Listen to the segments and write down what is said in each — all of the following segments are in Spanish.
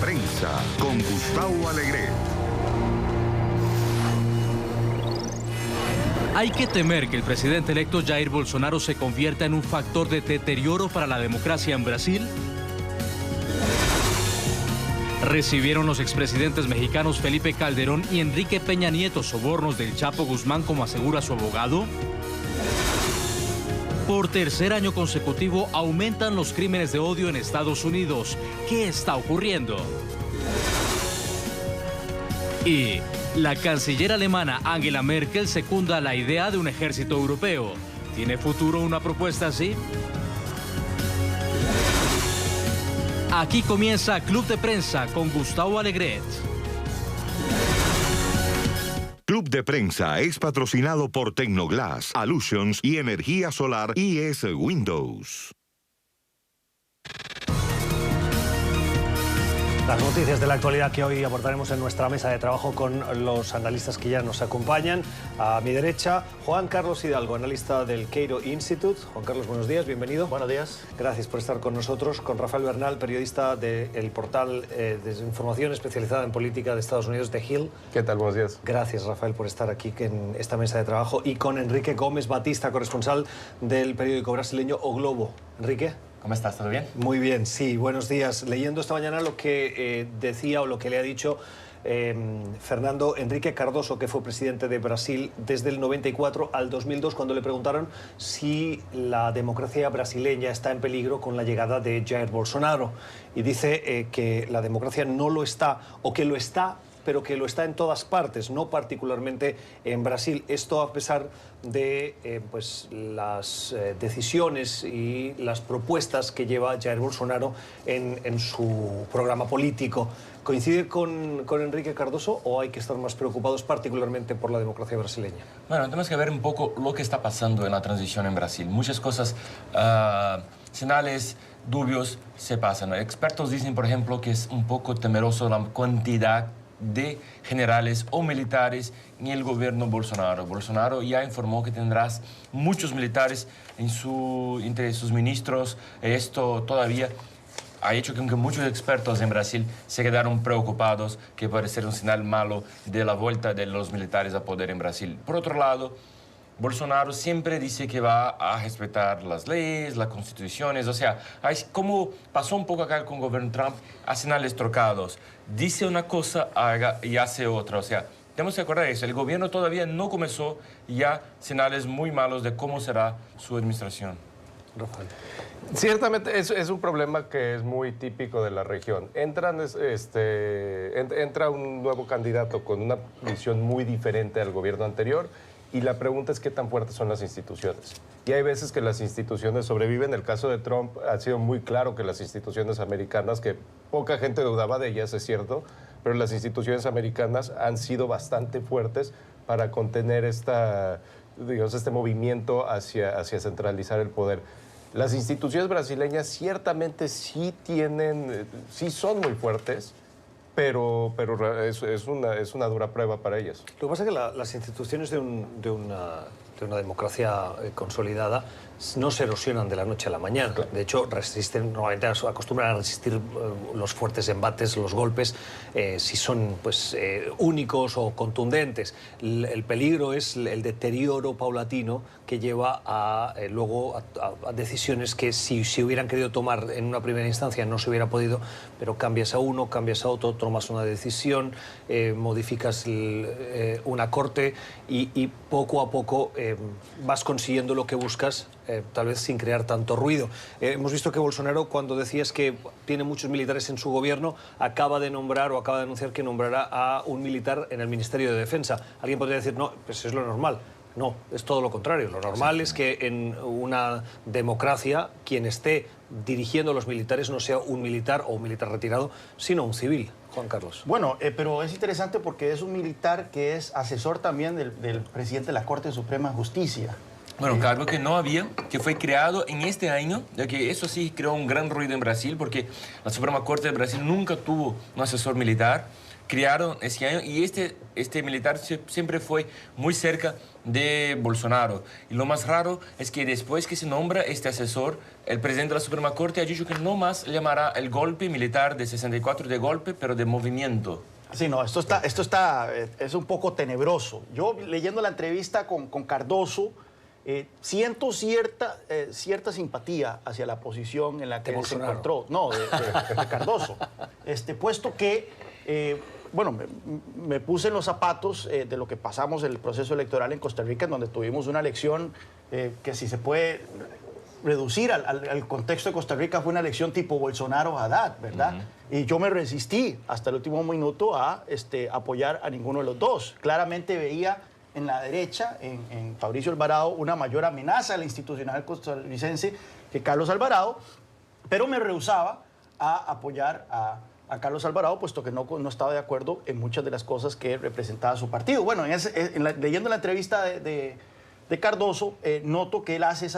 Prensa con Gustavo Alegret. ¿Hay que temer que el presidente electo Jair Bolsonaro se convierta en un factor de deterioro para la democracia en Brasil? ¿Recibieron los expresidentes mexicanos Felipe Calderón y Enrique Peña Nieto sobornos del Chapo Guzmán, como asegura su abogado? Por tercer año consecutivo aumentan los crímenes de odio en Estados Unidos. ¿Qué está ocurriendo? Y la canciller alemana Angela Merkel secunda la idea de un ejército europeo. ¿Tiene futuro una propuesta así? Aquí comienza Club de Prensa con Gustavo Alegret. Club de Prensa es patrocinado por Tecnoglass, Allusions y Energía Solar ES Windows. Las noticias de la actualidad que hoy abordaremos en nuestra mesa de trabajo con los analistas que ya nos acompañan. A mi derecha, Juan Carlos Hidalgo, analista del Cato Institute. Juan Carlos, buenos días, bienvenido. Buenos días. Gracias por estar con nosotros. Con Rafael Bernal, periodista del portal de información especializada en política de Estados Unidos, The Hill. ¿Qué tal? Buenos días. Gracias, Rafael, por estar aquí en esta mesa de trabajo. Y con Enrique Gómez Batista, corresponsal del periódico brasileño O Globo. Enrique. ¿Cómo estás? ¿Todo bien? Muy bien, sí, buenos días. Leyendo esta mañana lo que decía o lo que le ha dicho Fernando Henrique Cardoso, que fue presidente de Brasil desde el 94 al 2002, cuando le preguntaron si la democracia brasileña está en peligro con la llegada de Jair Bolsonaro. Y dice que la democracia no lo está, o que lo está, pero que lo está en todas partes, no particularmente en Brasil. Esto a pesar de pues las decisiones y las propuestas que lleva Jair Bolsonaro en su programa político. ¿Coincide con Enrique Cardoso o hay que estar más preocupados particularmente por la democracia brasileña? Bueno, tenemos que ver un poco lo que está pasando en la transición en Brasil. Muchas cosas, señales dubios se pasan. Expertos dicen, por ejemplo, que es un poco temeroso la cantidad de generales o militares en el gobierno Bolsonaro. Bolsonaro ya informó que tendrás muchos militares entre sus ministros. Esto todavía ha hecho que muchos expertos en Brasil se quedaron preocupados, que puede ser un señal malo de la vuelta de los militares a poder en Brasil. Por otro lado, Bolsonaro siempre dice que va a respetar las leyes, las constituciones, o sea, como pasó un poco acá con el gobierno Trump, a señales trocados. Dice una cosa y hace otra, o sea, tenemos que acordar eso, el gobierno todavía no comenzó ya señales muy malos de cómo será su administración. Rafael. Ciertamente es un problema que es muy típico de la región. Entra un nuevo candidato con una visión muy diferente al gobierno anterior. Y la pregunta es qué tan fuertes son las instituciones. Y hay veces que las instituciones sobreviven. El caso de Trump ha sido muy claro que las instituciones americanas, que poca gente dudaba de ellas, es cierto, pero las instituciones americanas han sido bastante fuertes para contener este movimiento hacia centralizar el poder. Las instituciones brasileñas ciertamente sí son muy fuertes, pero es una dura prueba para ellas. Lo que pasa es que las instituciones de una democracia consolidada no se erosionan de la noche a la mañana. Claro. De hecho, normalmente acostumbran a resistir los fuertes embates, los golpes, si son únicos o contundentes. El peligro es el deterioro paulatino que lleva luego a decisiones que si se hubieran querido tomar en una primera instancia no se hubiera podido, pero cambias a uno, cambias a otro, tomas una decisión, modificas una corte y poco a poco vas consiguiendo lo que buscas, tal vez sin crear tanto ruido. Hemos visto que Bolsonaro, cuando decías que tiene muchos militares en su gobierno, acaba de nombrar o acaba de anunciar que nombrará a un militar en el Ministerio de Defensa. Alguien podría decir, no, pues es lo normal. No, es todo lo contrario. Lo normal es que en una democracia quien esté dirigiendo a los militares no sea un militar o un militar retirado, sino un civil. Juan Carlos. Bueno, pero es interesante porque es un militar que es asesor también del presidente de la Corte Suprema de Justicia. Bueno, cargo que no había, que fue creado en este año, ya que eso sí creó un gran ruido en Brasil, porque la Suprema Corte de Brasil nunca tuvo un asesor militar. Crearon ese año y este militar siempre fue muy cerca de Bolsonaro. Y lo más raro es que después que se nombra este asesor, el presidente de la Suprema Corte ha dicho que no más llamará el golpe militar de 64 de golpe, pero de movimiento. Sí, no, esto es un poco tenebroso. Yo, leyendo la entrevista con Cardoso, siento cierta simpatía hacia la posición en la que se encontró. No, de Cardoso. Puesto que, bueno, me puse en los zapatos de lo que pasamos en el proceso electoral en Costa Rica, en donde tuvimos una elección que, si se puede reducir al contexto de Costa Rica, fue una elección tipo Bolsonaro-Haddad, ¿verdad? Y yo me resistí hasta el último minuto a apoyar a ninguno de los dos. Claramente veía en la derecha, en Fabricio Alvarado, una mayor amenaza a la institucional costarricense que Carlos Alvarado, pero me rehusaba a apoyar a Carlos Alvarado, puesto que no estaba de acuerdo en muchas de las cosas que representaba su partido. Bueno, leyendo la entrevista de Cardoso, noto que él hace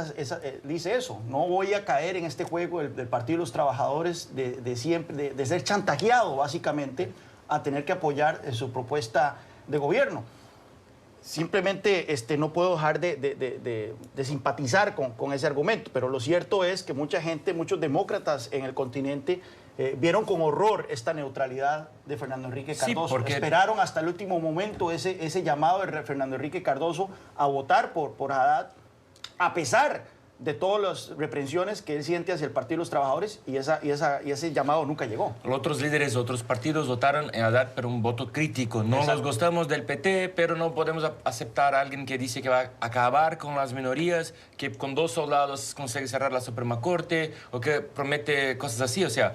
dice eso: no voy a caer en este juego del Partido de los Trabajadores de ser chantajeado, básicamente, a tener que apoyar su propuesta de gobierno. Simplemente no puedo dejar de simpatizar con ese argumento, pero lo cierto es que mucha gente, muchos demócratas en el continente vieron con horror esta neutralidad de Fernando Enrique Cardoso. Sí, porque esperaron hasta el último momento ese llamado de Fernando Enrique Cardoso a votar por Haddad, a pesar de todas las reprensiones que él siente hacia el Partido de los Trabajadores, y ese llamado nunca llegó. Los otros líderes de otros partidos votaron en Haddad, pero un voto crítico. No nos gustamos del PT, pero no podemos aceptar a alguien que dice que va a acabar con las minorías, que con 2 soldados consigue cerrar la Suprema Corte, o que promete cosas así. O sea,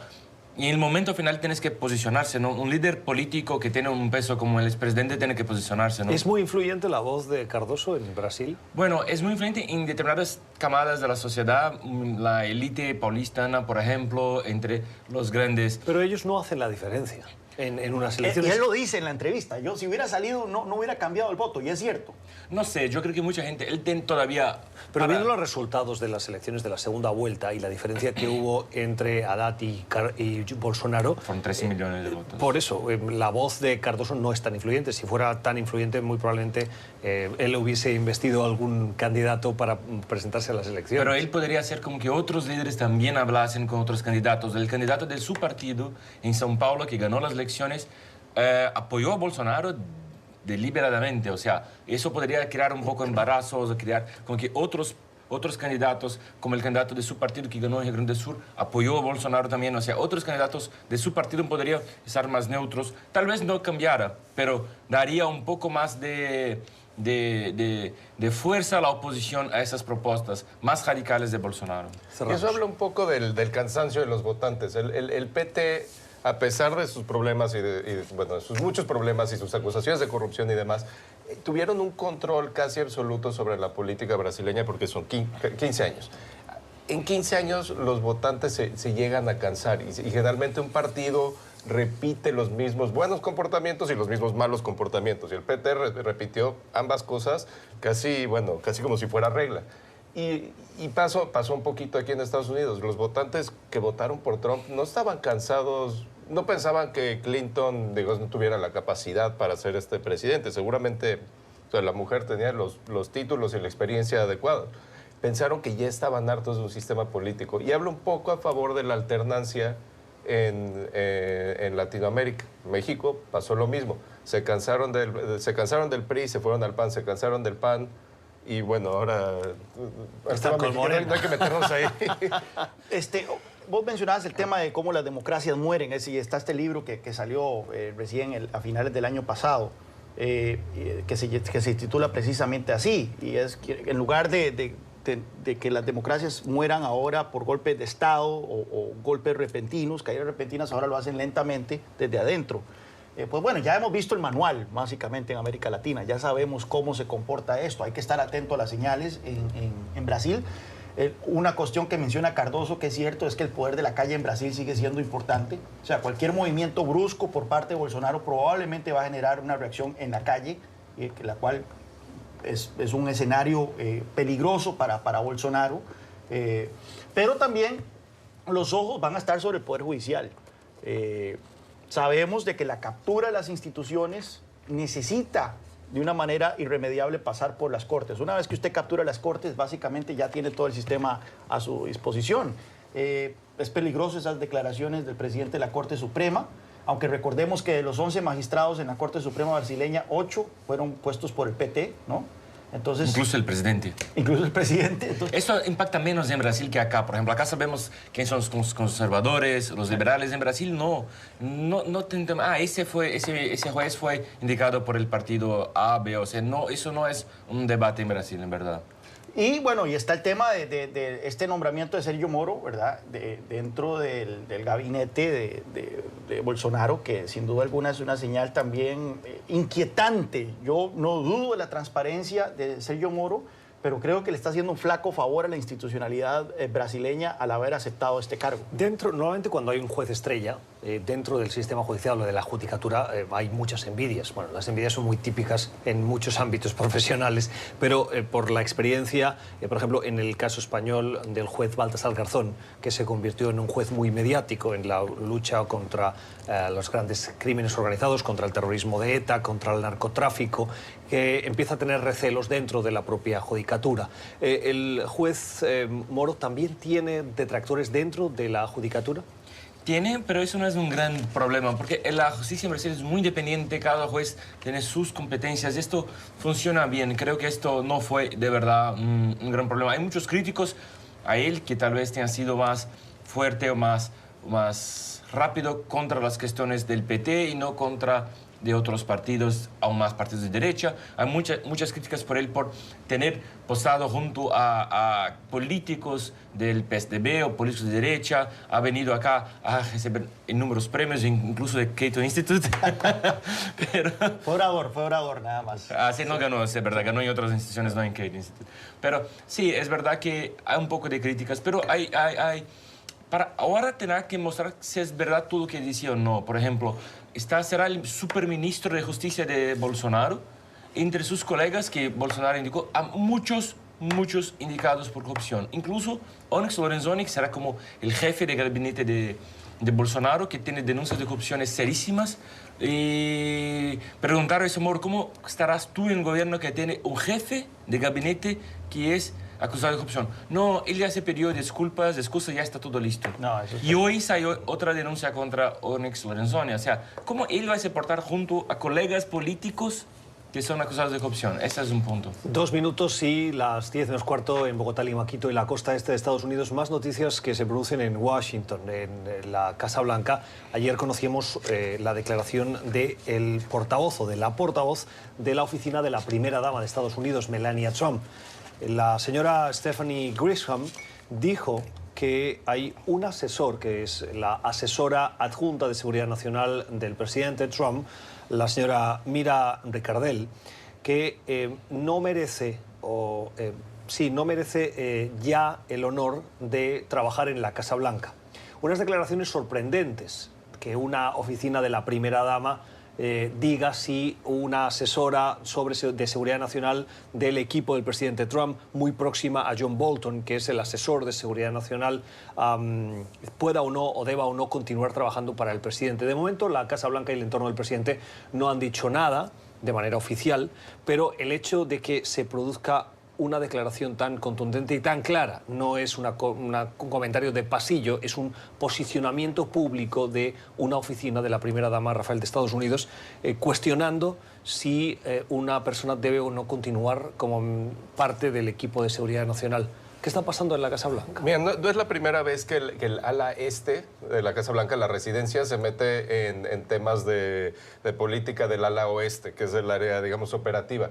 y en el momento final tienes que posicionarse, ¿no? Un líder político que tiene un peso como el expresidente tiene que posicionarse, ¿no? ¿Es muy influyente la voz de Cardoso en Brasil? Bueno, es muy influyente en determinadas camadas de la sociedad, la élite paulistana, por ejemplo, entre los grandes. Pero ellos no hacen la diferencia en unas elecciones. Y él lo dice en la entrevista: yo, si hubiera salido, no hubiera cambiado el voto, y es cierto. No sé, yo creo que mucha gente, él tiene todavía... Pero viendo los resultados de las elecciones de la segunda vuelta y la diferencia que hubo entre Haddad y Bolsonaro... Fueron 13 millones de votos. Por eso, la voz de Cardoso no es tan influyente. Si fuera tan influyente, muy probablemente él hubiese investido algún candidato para presentarse a las elecciones. Pero él podría hacer como que otros líderes también hablasen con otros candidatos. El candidato de su partido en São Paulo, que ganó las elecciones, apoyó a Bolsonaro deliberadamente. O sea, eso podría crear un poco de embarazos, crear como que otros candidatos, como el candidato de su partido que ganó en Rio Grande do Sul, apoyó a Bolsonaro también. O sea, otros candidatos de su partido podrían estar más neutros. Tal vez no cambiara, pero daría un poco más de fuerza a la oposición a esas propuestas más radicales de Bolsonaro. Eso habla un poco del cansancio de los votantes. El PT, a pesar de sus problemas de sus muchos problemas y sus acusaciones de corrupción y demás, tuvieron un control casi absoluto sobre la política brasileña, porque son 15 años. En 15 años los votantes se llegan a cansar, y generalmente un partido repite los mismos buenos comportamientos y los mismos malos comportamientos. Y el PT repitió ambas cosas casi como si fuera regla. Y pasó un poquito aquí en Estados Unidos. Los votantes que votaron por Trump no estaban cansados, no pensaban que Clinton, no tuviera la capacidad para ser presidente. Seguramente, o sea, la mujer tenía los títulos y la experiencia adecuada. Pensaron que ya estaban hartos de un sistema político. Y hablo un poco a favor de la alternancia en Latinoamérica. México pasó lo mismo. Se cansaron del PRI, se fueron al PAN, se cansaron del PAN. Y bueno, ahora están con Moreno. No hay que meternos ahí. Vos mencionabas el tema de cómo las democracias mueren. Está este libro que salió recién a finales del año pasado, que se titula precisamente así. Y es que en lugar de que las democracias mueran ahora por golpes de Estado o golpes repentinos, caídas repentinas, ahora lo hacen lentamente desde adentro. Pues bueno, ya hemos visto el manual, básicamente, en América Latina. Ya sabemos cómo se comporta esto. Hay que estar atento a las señales en Brasil. Una cuestión que menciona Cardoso, que es cierto, es que el poder de la calle en Brasil sigue siendo importante. O sea, cualquier movimiento brusco por parte de Bolsonaro probablemente va a generar una reacción en la calle, la cual es un escenario peligroso para Bolsonaro, pero también los ojos van a estar sobre el Poder Judicial. Sabemos de que la captura de las instituciones necesita de una manera irremediable pasar por las Cortes. Una vez que usted captura las Cortes, básicamente ya tiene todo el sistema a su disposición. Es peligroso esas declaraciones del presidente de la Corte Suprema, aunque recordemos que de los 11 magistrados en la Corte Suprema brasileña, 8 fueron puestos por el PT, ¿no? Entonces, incluso el presidente. Incluso el presidente. Entonces, esto impacta menos en Brasil que acá. Por ejemplo, acá sabemos quiénes son los conservadores, los liberales. En Brasil no ese juez fue indicado por el partido A, B o C. No, eso no es un debate en Brasil, en verdad. Y bueno, y está el tema de este nombramiento de Sergio Moro, ¿verdad? Dentro del gabinete de Bolsonaro, que sin duda alguna es una señal también inquietante. Yo no dudo de la transparencia de Sergio Moro, pero creo que le está haciendo un flaco favor a la institucionalidad brasileña al haber aceptado este cargo. Normalmente cuando hay un juez estrella, dentro del sistema judicial o de la judicatura hay muchas envidias. Bueno, las envidias son muy típicas en muchos ámbitos profesionales, pero por la experiencia, por ejemplo, en el caso español del juez Baltasar Garzón, que se convirtió en un juez muy mediático en la lucha contra los grandes crímenes organizados, contra el terrorismo de ETA, contra el narcotráfico, que empieza a tener recelos dentro de la propia judicatura. ¿El juez Moro también tiene detractores dentro de la judicatura? Tiene, pero eso no es un gran problema, porque la justicia en Brasil es muy independiente, cada juez tiene sus competencias, esto funciona bien. Creo que esto no fue de verdad un gran problema. Hay muchos críticos a él que tal vez tenha sido más fuerte o más rápido contra las cuestiones del PT y no contra de otros partidos, aún más partidos de derecha. Hay muchas críticas por él por tener posado junto a políticos del PSDB o políticos de derecha. Ha venido acá a recibir inúmeros premios, incluso de Cato Institute. Pero, fue orador nada más. Sí, no ganó, es verdad, ganó en otras instituciones, no en Cato Institute. Pero sí, es verdad que hay un poco de críticas, pero para ahora tendrá que mostrar si es verdad todo lo que dice o no. Por ejemplo, será el superministro de Justicia de Bolsonaro, entre sus colegas que Bolsonaro indicó, a muchos indicados por corrupción. Incluso Onyx Lorenzoni, que será como el jefe de gabinete de Bolsonaro, que tiene denuncias de corrupción serísimas. Y preguntaron a ese Moro, ¿cómo estarás tú en un gobierno que tiene un jefe de gabinete que es acusado de corrupción? No, él ya se pidió disculpas, ya está todo listo. No, eso y hoy salió otra denuncia contra Onyx Lorenzoni. O sea, ¿cómo él va a se portar junto a colegas políticos que son acusados de corrupción? Ese es un punto. 2 minutos y las 10 menos cuarto en Bogotá, Lima, Quito y la costa este de Estados Unidos. Más noticias que se producen en Washington, en la Casa Blanca. Ayer conocíamos la declaración del portavoz o de la portavoz de la oficina de la primera dama de Estados Unidos, Melania Trump. La señora Stephanie Grisham dijo que hay un asesor, que es la asesora adjunta de Seguridad Nacional del presidente Trump, la señora Mira Ricardel, que no merece ya el honor de trabajar en la Casa Blanca. Unas declaraciones sorprendentes, que una oficina de la primera dama diga si una asesora de seguridad nacional del equipo del presidente Trump, muy próxima a John Bolton, que es el asesor de seguridad nacional, pueda o no, o deba o no continuar trabajando para el presidente. De momento, la Casa Blanca y el entorno del presidente no han dicho nada de manera oficial, pero el hecho de que se produzca una declaración tan contundente y tan clara no es un comentario de pasillo, es un posicionamiento público de una oficina de la primera dama, Rafael, de Estados Unidos, cuestionando si una persona debe o no continuar como parte del equipo de seguridad nacional. ¿Qué está pasando en la Casa Blanca? Mira, no es la primera vez que el ala este de la Casa Blanca, la residencia, se mete en temas de política del ala oeste, que es el área, digamos, operativa.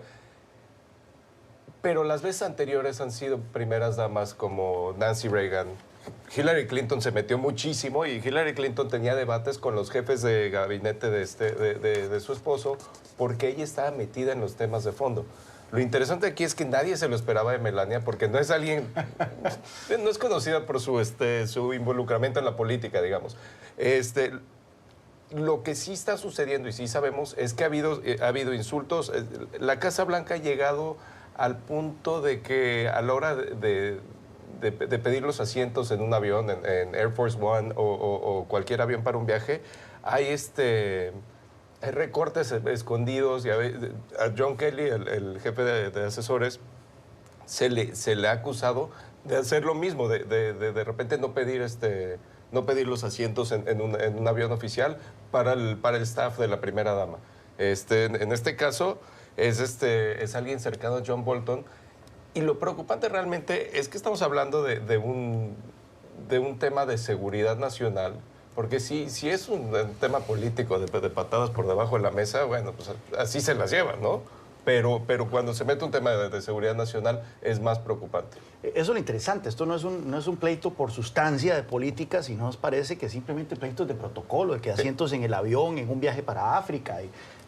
Pero las veces anteriores han sido primeras damas como Nancy Reagan. Hillary Clinton se metió muchísimo y Hillary Clinton tenía debates con los jefes de gabinete de su esposo porque ella estaba metida en los temas de fondo. Lo interesante aquí es que nadie se lo esperaba de Melania porque no es alguien, no es conocida por su involucramiento en la política, digamos. Lo que sí está sucediendo y sí sabemos es que ha habido insultos. La Casa Blanca ha llegado al punto de que a la hora de pedir los asientos en un avión, en Air Force One o cualquier avión para un viaje, hay recortes escondidos. Y a John Kelly, el jefe de asesores, se le ha acusado de hacer lo mismo, de repente no pedir los asientos en un avión oficial para el staff de la primera dama. En este caso es alguien cercano a John Bolton, y lo preocupante realmente es que estamos hablando de un tema de seguridad nacional, porque si es un tema político de patadas por debajo de la mesa, bueno, pues así se las llevan, ¿no? Pero cuando se mete un tema de seguridad nacional es más preocupante. Eso es lo interesante. Esto no es un pleito por sustancia de política, sino nos parece que simplemente pleitos de protocolo, de que asientos en el avión, en un viaje para África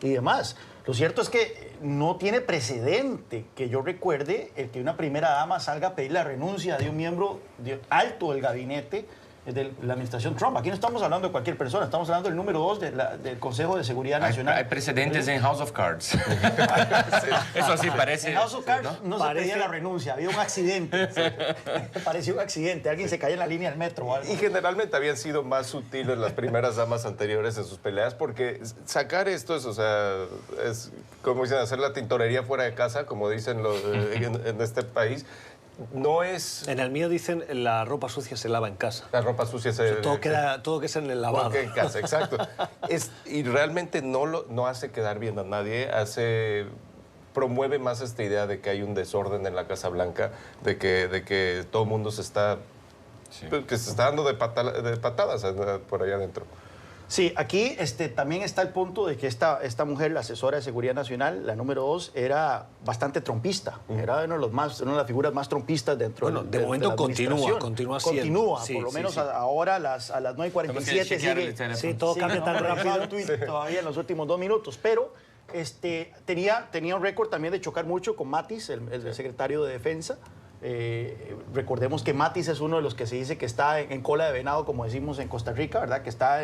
y demás. Lo cierto es que no tiene precedente que yo recuerde el que una primera dama salga a pedir la renuncia de un miembro alto del gabinete de la administración Trump. Aquí no estamos hablando de cualquier persona, estamos hablando del número 2 del Consejo de Seguridad Nacional. Hay precedentes en House of Cards. Eso sí parece. En House of Cards no se pedía la renuncia, había un accidente. Parecía un accidente, alguien se caía en la línea del metro o algo. Y generalmente habían sido más sutiles las primeras damas anteriores en sus peleas, porque sacar esto es, o sea, es como dicen, hacer la tintorería fuera de casa, como dicen en este país. No es... En el mío dicen la ropa sucia se lava en casa. La ropa sucia se... Todo queda en el lavado. En casa, exacto. Y realmente no hace quedar bien a nadie, promueve más esta idea de que hay un desorden en la Casa Blanca, de que todo el mundo que se está dando de patadas por allá adentro. Sí, aquí también está el punto de que esta mujer, la asesora de Seguridad Nacional, la número 2, era bastante trompista. Era una de las figuras más trompistas dentro de de momento continúa siendo. Continúa, sí, por lo menos ahora a las 9:47 sigue. Sí, todo cambia tan rápido. Todavía en los últimos 2 minutos, pero tenía un récord también de chocar mucho con Mattis, el secretario de Defensa. Recordemos que Mattis es uno de los que se dice que está en cola de venado, como decimos en Costa Rica, ¿verdad? Que está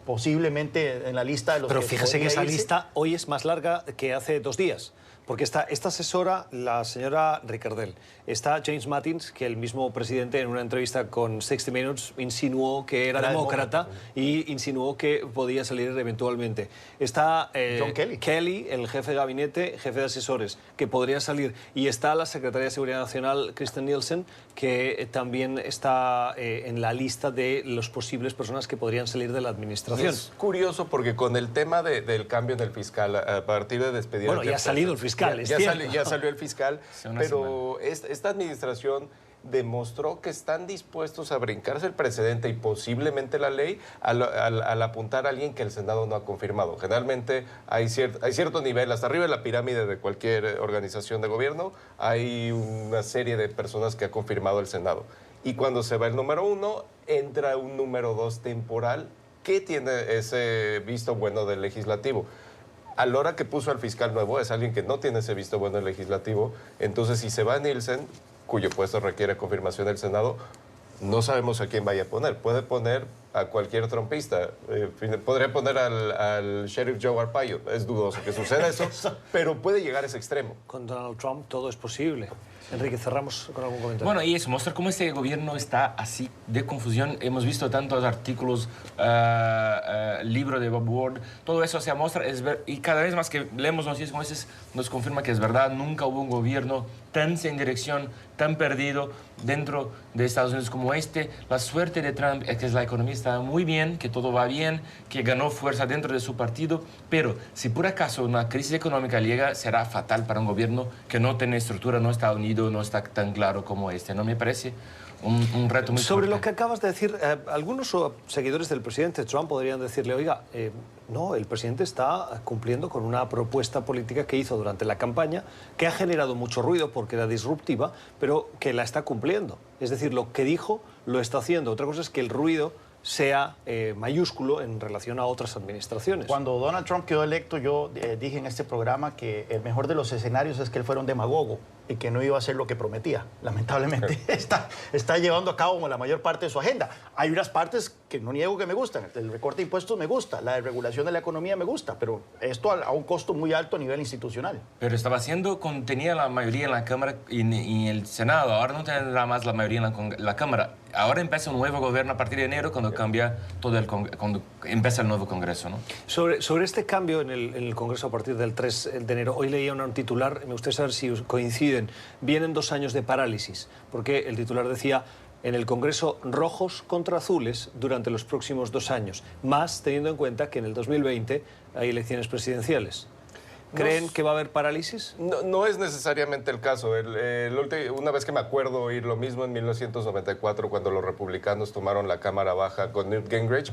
posiblemente en la lista de los Pero que fíjese que esa irse. lista hoy es más larga que hace 2 días. Porque está esta asesora, la señora Ricardel, está James Mattis, que el mismo presidente en una entrevista con 60 Minutes insinuó que era demócrata y insinuó que podía salir eventualmente. Está John Kelly, el jefe de gabinete, jefe de asesores, que podría salir. Y está la secretaria de Seguridad Nacional, Kirstjen Nielsen, que también está en la lista de las posibles personas que podrían salir de la administración. Es curioso porque con el tema del cambio en el fiscal, a partir de despedir... Bueno, ya ha salido el fiscal. Ya salió el fiscal, pero esta administración demostró que están dispuestos a brincarse el precedente y posiblemente la ley al apuntar a alguien que el Senado no ha confirmado. Generalmente hay cierto nivel, hasta arriba de la pirámide de cualquier organización de gobierno, hay una serie de personas que ha confirmado el Senado. Y cuando se va el número 1, entra un número 2 temporal que tiene ese visto bueno del legislativo. A la hora que puso al fiscal nuevo, es alguien que no tiene ese visto bueno del legislativo. Entonces, si se va Nielsen, cuyo puesto requiere confirmación del Senado, no sabemos a quién vaya a poner. Puede poner a cualquier trompista. Podría poner al sheriff Joe Arpaio. Es dudoso que suceda eso, pero puede llegar a ese extremo. Con Donald Trump todo es posible. Enrique, cerramos con algún comentario. Bueno, y eso muestra cómo este gobierno está así de confusión. Hemos visto tantos artículos, libro de Bob Ward, todo eso se muestra. Y cada vez más que leemos noticias como esas, nos confirma que es verdad. Nunca hubo un gobierno tan sin dirección, tan perdido dentro de Estados Unidos como este. La suerte de Trump es que la economía está muy bien, que todo va bien, que ganó fuerza dentro de su partido. Pero si por acaso una crisis económica llega, será fatal para un gobierno que no tiene estructura, no está unido, no está tan claro como este. ¿No me parece un reto muy Sobre fuerte? lo que acabas de decir, algunos seguidores del presidente Trump podrían decirle, oiga, no, el presidente está cumpliendo con una propuesta política que hizo durante la campaña, que ha generado mucho ruido porque era disruptiva, pero que la está cumpliendo. Es decir, lo que dijo lo está haciendo. Otra cosa es que el ruido sea mayúsculo en relación a otras administraciones. Cuando Donald Trump quedó electo, yo dije en este programa que el mejor de los escenarios es que él fuera un demagogo y que no iba a hacer lo que prometía. Lamentablemente está llevando a cabo la mayor parte de su agenda. Hay unas partes que no niego que me gustan. El recorte de impuestos me gusta, la regulación de la economía me gusta, pero esto a un costo muy alto a nivel institucional. Pero estaba haciendo, tenía la mayoría en la Cámara y en el Senado. Ahora no tendrá más la mayoría en la Cámara. Ahora empieza un nuevo gobierno a partir de enero cuando cambia cuando empieza el nuevo Congreso, ¿no? Sobre este cambio en el Congreso a partir del 3 de enero, hoy leía un titular, me gustaría saber si coinciden. Vienen 2 años de parálisis, porque el titular decía: en el Congreso rojos contra azules durante los próximos 2 años, más teniendo en cuenta que en el 2020 hay elecciones presidenciales. ¿Creen que va a haber parálisis? No es necesariamente el caso. Una vez que me acuerdo oír lo mismo en 1994, cuando los republicanos tomaron la Cámara Baja con Newt Gingrich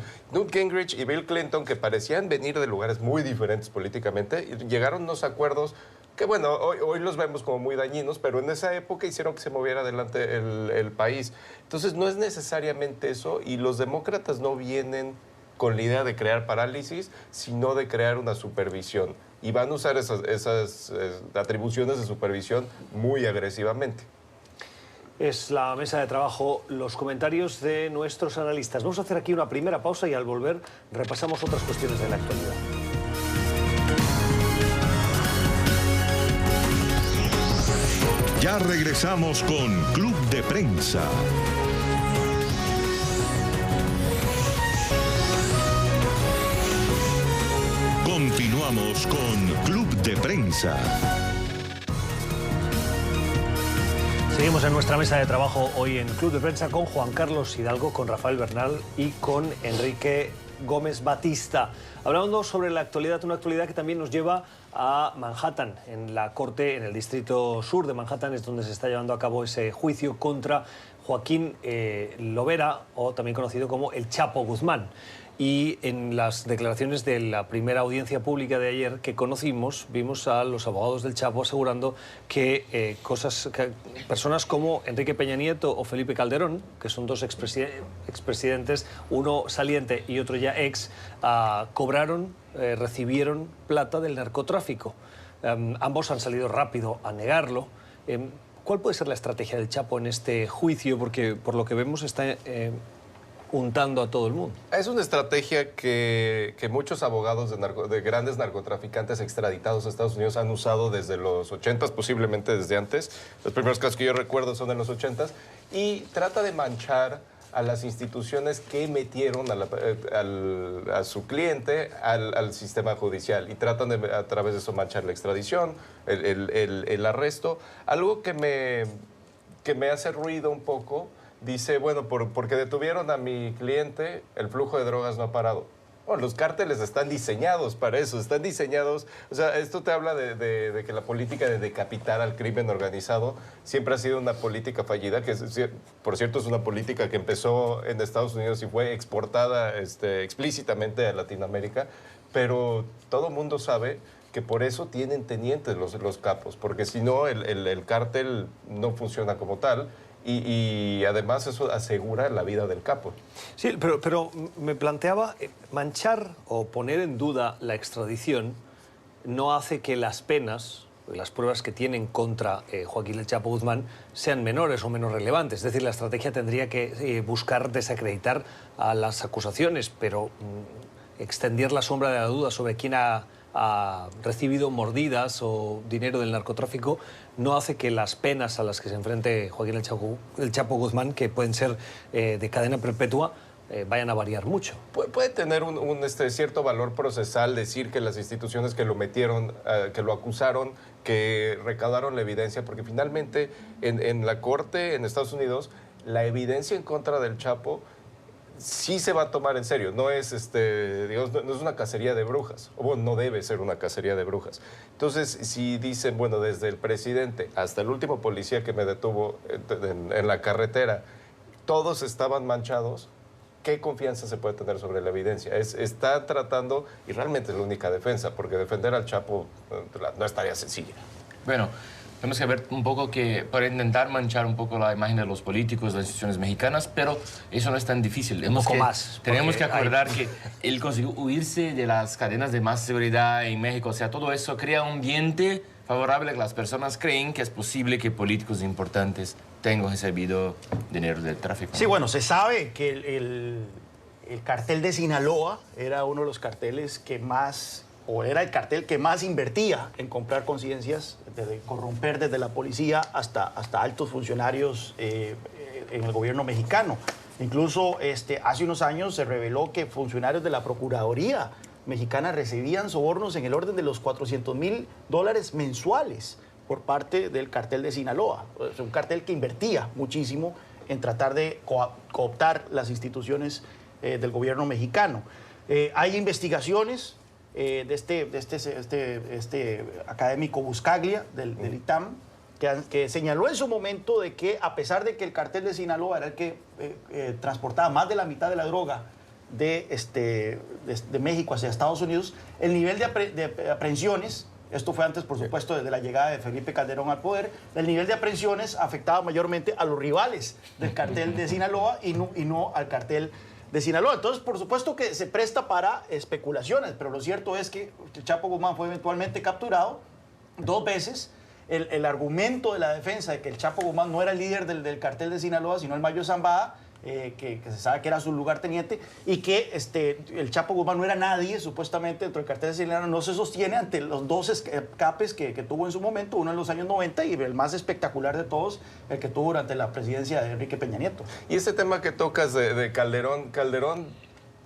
y Bill Clinton, que parecían venir de lugares muy diferentes políticamente, y llegaron unos acuerdos que, bueno, hoy los vemos como muy dañinos, pero en esa época hicieron que se moviera adelante el país. Entonces, no es necesariamente eso, y los demócratas no vienen con la idea de crear parálisis, sino de crear una supervisión. Y van a usar esas atribuciones de supervisión muy agresivamente. Es la mesa de trabajo, los comentarios de nuestros analistas. Vamos a hacer aquí una primera pausa y al volver repasamos otras cuestiones de la actualidad. Ya regresamos con Club de Prensa. Continuamos con Club de Prensa. Seguimos en nuestra mesa de trabajo hoy en Club de Prensa con Juan Carlos Hidalgo, con Rafael Bernal y con Enrique Gómez Batista. Hablando sobre la actualidad, una actualidad que también nos lleva a Manhattan, en la corte, en el distrito sur de Manhattan, es donde se está llevando a cabo ese juicio contra Joaquín Lobera, o también conocido como el Chapo Guzmán. Y en las declaraciones de la primera audiencia pública de ayer que conocimos, vimos a los abogados del Chapo asegurando que personas como Enrique Peña Nieto o Felipe Calderón, que son 2 expresidentes, uno saliente y otro ya ex, recibieron plata del narcotráfico. Ambos han salido rápido a negarlo. ¿Cuál puede ser la estrategia del Chapo en este juicio? Porque por lo que vemos está untando a todo el mundo. Es una estrategia que muchos abogados de grandes narcotraficantes extraditados a Estados Unidos han usado desde los 80s, posiblemente desde antes. Los primeros casos que yo recuerdo son de los 80s. Y trata de manchar a las instituciones que metieron a su cliente al sistema judicial. Y tratan de, a través de eso, manchar la extradición, el arresto. Algo que me hace ruido un poco. Dice, bueno, porque detuvieron a mi cliente, el flujo de drogas no ha parado. Bueno, los cárteles están diseñados para eso, están diseñados... O sea, esto te habla de que la política de decapitar al crimen organizado siempre ha sido una política fallida, que por cierto es una política que empezó en Estados Unidos y fue exportada explícitamente a Latinoamérica, pero todo mundo sabe que por eso tienen tenientes los capos, porque si no el cártel no funciona como tal. Y además eso asegura la vida del capo. Sí, pero me planteaba, manchar o poner en duda la extradición no hace que las penas, las pruebas que tienen contra Joaquín el Chapo Guzmán sean menores o menos relevantes. Es decir, la estrategia tendría que buscar desacreditar a las acusaciones, pero extender la sombra de la duda sobre quién ha recibido mordidas o dinero del narcotráfico no hace que las penas a las que se enfrente Joaquín el Chapo Guzmán, que pueden ser de cadena perpetua, vayan a variar mucho. Puede tener un cierto valor procesal decir que las instituciones que lo metieron, que lo acusaron, que recaudaron la evidencia, porque finalmente en la corte en Estados Unidos la evidencia en contra del Chapo sí se va a tomar en serio. No es, digamos, no es una cacería de brujas. O bueno, no debe ser una cacería de brujas. Entonces, si dicen, bueno, desde el presidente hasta el último policía que me detuvo en la carretera, todos estaban manchados, ¿qué confianza se puede tener sobre la evidencia? Está tratando, y realmente es la única defensa, porque defender al Chapo no es tarea sencilla. Bueno, tenemos que ver un poco que para intentar manchar un poco la imagen de los políticos, de las instituciones mexicanas, pero eso no es tan difícil. Tenemos que acordar que él consiguió huirse de las cadenas de más seguridad en México. O sea, todo eso crea un ambiente favorable que las personas creen que es posible que políticos importantes tengan recibido dinero del tráfico. Sí, bueno, se sabe que el cartel de Sinaloa era uno de los carteles que más, o era el cartel que más invertía en comprar conciencias, desde corromper desde la policía hasta altos funcionarios en el gobierno mexicano. Incluso hace unos años se reveló que funcionarios de la Procuraduría mexicana recibían sobornos en el orden de los $400,000 mensuales por parte del cartel de Sinaloa. Es un cartel que invertía muchísimo en tratar de cooptar las instituciones del gobierno mexicano. Hay investigaciones de este académico Buscaglia del ITAM que señaló en su momento de que a pesar de que el cartel de Sinaloa era el que transportaba más de la mitad de la droga de México hacia Estados Unidos, el nivel de aprehensiones, esto fue antes, por supuesto, desde la llegada de Felipe Calderón al poder, el nivel de aprehensiones afectaba mayormente a los rivales del cartel de Sinaloa y no al cartel de Sinaloa. Entonces, por supuesto que se presta para especulaciones, pero lo cierto es que el Chapo Guzmán fue eventualmente capturado 2 veces. El argumento de la defensa de que el Chapo Guzmán no era el líder del cartel de Sinaloa, sino el Mayo Zambada, que se sabe que era su lugarteniente, y que el Chapo Guzmán no era nadie, supuestamente, dentro del cartel de Sinaloa, no se sostiene ante los 2 escapes que tuvo en su momento, uno en los años 90 y el más espectacular de todos, el que tuvo durante la presidencia de Enrique Peña Nieto. Y ese tema que tocas de Calderón, Calderón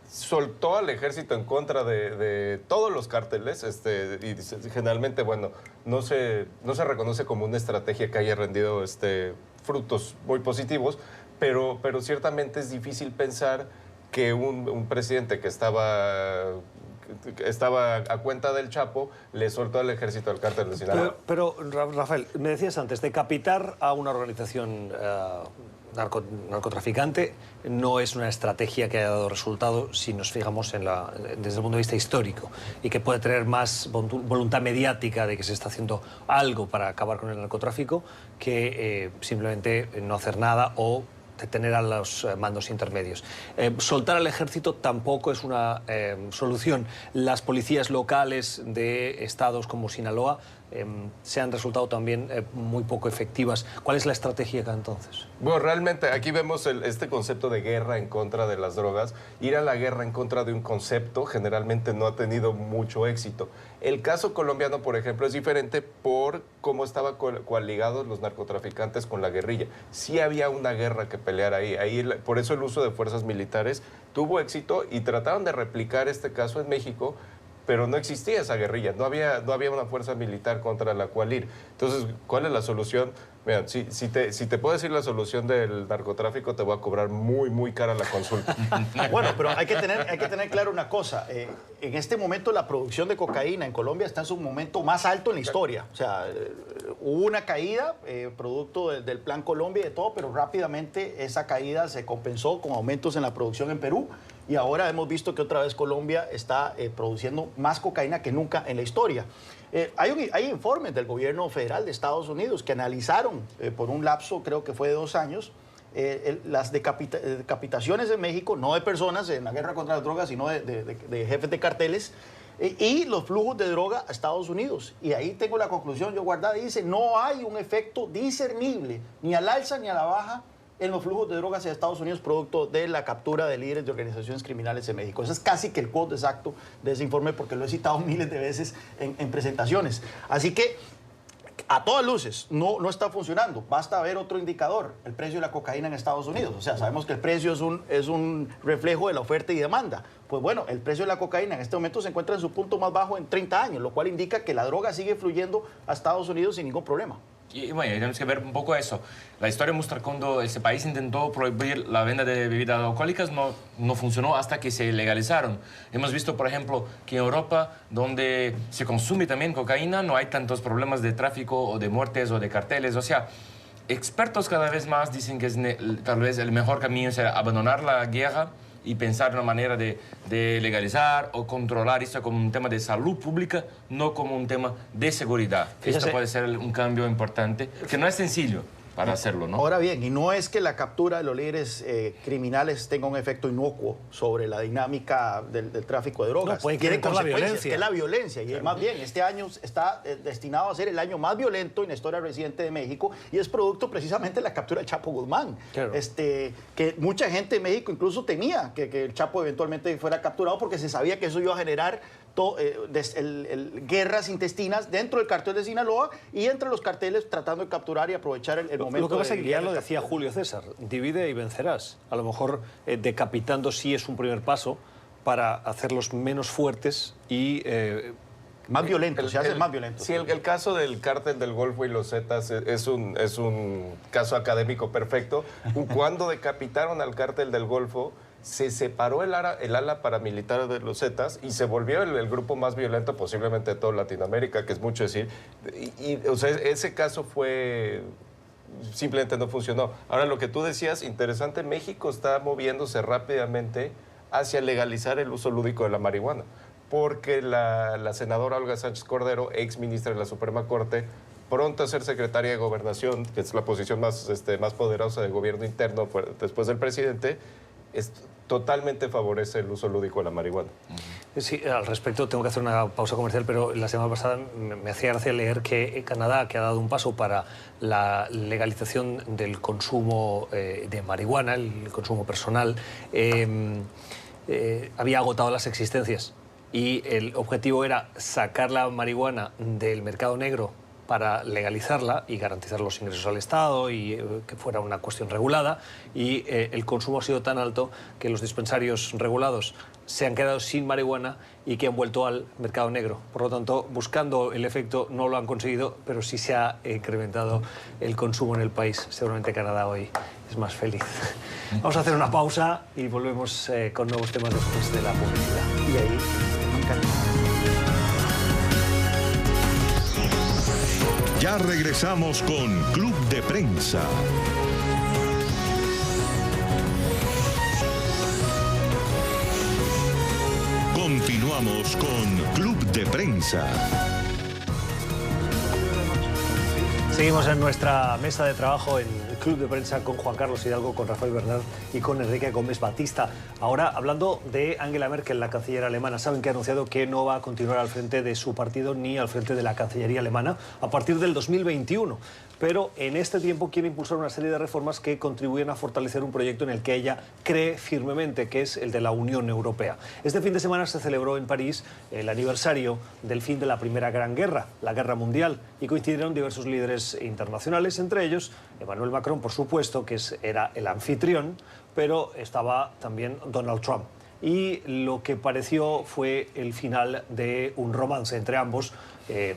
soltó al ejército en contra de todos los cárteles, y generalmente, bueno, no se reconoce como una estrategia que haya rendido frutos muy positivos, pero ciertamente es difícil pensar que un presidente que estaba a cuenta del Chapo le soltó al ejército al cártel de Sinaloa. Pero Rafael, me decías antes, decapitar a una organización narcotraficante no es una estrategia que haya dado resultado si nos fijamos desde el punto de vista histórico, y que puede tener más voluntad mediática de que se está haciendo algo para acabar con el narcotráfico que simplemente no hacer nada o detener a los mandos intermedios. Soltar al ejército tampoco es una solución. Las policías locales de estados como Sinaloa se han resultado también muy poco efectivas. ¿Cuál es la estrategia acá entonces? Bueno, realmente aquí vemos este concepto de guerra en contra de las drogas. Ir a la guerra en contra de un concepto generalmente no ha tenido mucho éxito. El caso colombiano, por ejemplo, es diferente por cómo estaban coaligados los narcotraficantes con la guerrilla. Sí había una guerra que pelear ahí. Por eso el uso de fuerzas militares tuvo éxito y trataron de replicar este caso en México, pero no existía esa guerrilla, no había una fuerza militar contra la cual ir. Entonces, ¿cuál es la solución? Mira, si te puedo decir la solución del narcotráfico, te voy a cobrar muy cara la consulta. Bueno, pero hay que tener claro una cosa. En este momento la producción de cocaína en Colombia está en su momento más alto en la historia. O sea, hubo una caída producto del Plan Colombia y de todo, pero rápidamente esa caída se compensó con aumentos en la producción en Perú. Y ahora hemos visto que otra vez Colombia está produciendo más cocaína que nunca en la historia. Hay informes del gobierno federal de Estados Unidos que analizaron por un lapso, creo que fue de 2 años, las decapitaciones en México, no de personas en la guerra contra las drogas, sino de jefes de carteles, y los flujos de droga a Estados Unidos. Y ahí tengo la conclusión, yo guardada, dice, no hay un efecto discernible, ni al alza ni a la baja, en los flujos de drogas hacia Estados Unidos producto de la captura de líderes de organizaciones criminales en México. Ese es casi que el quote exacto de ese informe, porque lo he citado miles de veces en presentaciones. Así que, a todas luces, no está funcionando. Basta ver otro indicador, el precio de la cocaína en Estados Unidos. O sea, sabemos que el precio es un reflejo de la oferta y demanda. Pues bueno, el precio de la cocaína en este momento se encuentra en su punto más bajo en 30 años, lo cual indica que la droga sigue fluyendo a Estados Unidos sin ningún problema. Y bueno, tenemos que ver un poco eso. La historia muestra cuando ese país intentó prohibir la venta de bebidas alcohólicas, no funcionó hasta que se legalizaron. Hemos visto, por ejemplo, que en Europa, donde se consume también cocaína, no hay tantos problemas de tráfico o de muertes o de carteles. O sea, expertos cada vez más dicen que tal vez el mejor camino será abandonar la guerra y pensar en una manera de legalizar o controlar esto como un tema de salud pública, no como un tema de seguridad. Fíjese, esto puede ser un cambio importante, que no es sencillo. para hacerlo, ¿no? Ahora bien, y no es que la captura de los líderes criminales tenga un efecto inocuo sobre la dinámica del tráfico de drogas. No, puede Tiene incrementar la consecuencias, violencia. que es la violencia. Y más bien, este año está destinado a ser el año más violento en la historia reciente de México y es producto precisamente de la captura del Chapo Guzmán. Claro. Que mucha gente en México incluso temía que el Chapo eventualmente fuera capturado porque se sabía que eso iba a generar guerras intestinas dentro del cartel de Sinaloa y entre los carteles tratando de capturar y aprovechar el momento. Lo que pasa de es que ya guerra lo decía Julio César, divide y vencerás. A lo mejor decapitando sí es un primer paso para hacerlos menos fuertes y... más violentos, se hacen más violentos. Sí, el caso del cártel del Golfo y los Zetas es un caso académico perfecto. Cuando decapitaron al cártel del Golfo, se separó el ala paramilitar de los Zetas y se volvió el grupo más violento posiblemente de toda Latinoamérica, que es mucho decir. O sea, ese caso fue... simplemente no funcionó. Ahora, lo que tú decías, interesante, México está moviéndose rápidamente hacia legalizar el uso lúdico de la marihuana, porque la senadora Olga Sánchez Cordero, ex ministra de la Suprema Corte, pronto a ser secretaria de Gobernación, que es la posición más poderosa del gobierno interno después del presidente, totalmente favorece el uso lúdico de la marihuana. Sí, al respecto tengo que hacer una pausa comercial, pero la semana pasada me hacía gracia leer que Canadá, que ha dado un paso para la legalización del consumo de marihuana, el consumo personal, había agotado las existencias y el objetivo era sacar la marihuana del mercado negro para legalizarla y garantizar los ingresos al Estado y que fuera una cuestión regulada, y el consumo ha sido tan alto que los dispensarios regulados se han quedado sin marihuana y que han vuelto al mercado negro. Por lo tanto, buscando el efecto no lo han conseguido, pero sí se ha incrementado el consumo en el país. Seguramente Canadá hoy es más feliz. Vamos a hacer una pausa y volvemos con nuevos temas después de la publicidad. Y ahí me encanta. Ya regresamos con Club de Prensa. Continuamos con Club de Prensa. Seguimos en nuestra mesa de trabajo en el Club de Prensa con Juan Carlos Hidalgo, con Rafael Bernard y con Enrique Gómez Batista. Ahora, hablando de Angela Merkel, la canciller alemana, saben que ha anunciado que no va a continuar al frente de su partido ni al frente de la Cancillería alemana a partir del 2021. Pero en este tiempo quiere impulsar una serie de reformas que contribuyen a fortalecer un proyecto en el que ella cree firmemente, que es el de la Unión Europea. Este fin de semana se celebró en París el aniversario del fin de la Primera Gran Guerra, la Guerra Mundial, y coincidieron diversos líderes internacionales, entre ellos Emmanuel Macron, por supuesto, que era el anfitrión, pero estaba también Donald Trump. Y lo que pareció fue el final de un romance entre ambos,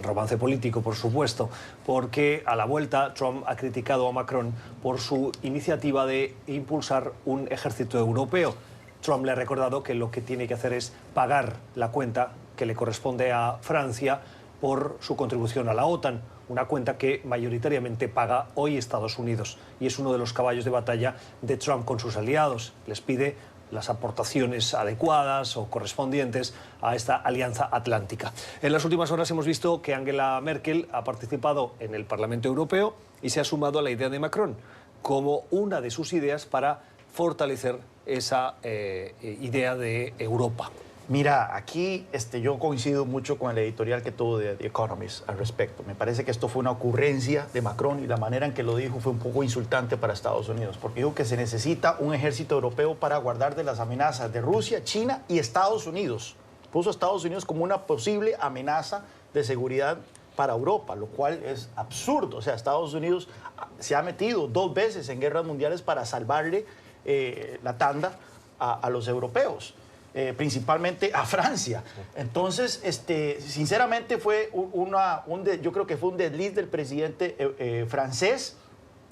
romance político, por supuesto, porque a la vuelta Trump ha criticado a Macron por su iniciativa de impulsar un ejército europeo. Trump le ha recordado que lo que tiene que hacer es pagar la cuenta que le corresponde a Francia por su contribución a la OTAN, una cuenta que mayoritariamente paga hoy Estados Unidos, y es uno de los caballos de batalla de Trump con sus aliados. Les pide las aportaciones adecuadas o correspondientes a esta alianza atlántica. En las últimas horas hemos visto que Angela Merkel ha participado en el Parlamento Europeo y se ha sumado a la idea de Macron como una de sus ideas para fortalecer esa idea de Europa. Mira, aquí yo coincido mucho con el editorial que tuvo de The Economist al respecto. Me parece que esto fue una ocurrencia de Macron y la manera en que lo dijo fue un poco insultante para Estados Unidos, porque dijo que se necesita un ejército europeo para guardar de las amenazas de Rusia, China y Estados Unidos. Puso a Estados Unidos como una posible amenaza de seguridad para Europa, lo cual es absurdo. O sea, Estados Unidos se ha metido 2 veces en guerras mundiales para salvarle la tanda a los europeos. Principalmente a Francia. Entonces, sinceramente fue yo creo que fue un desliz del presidente francés.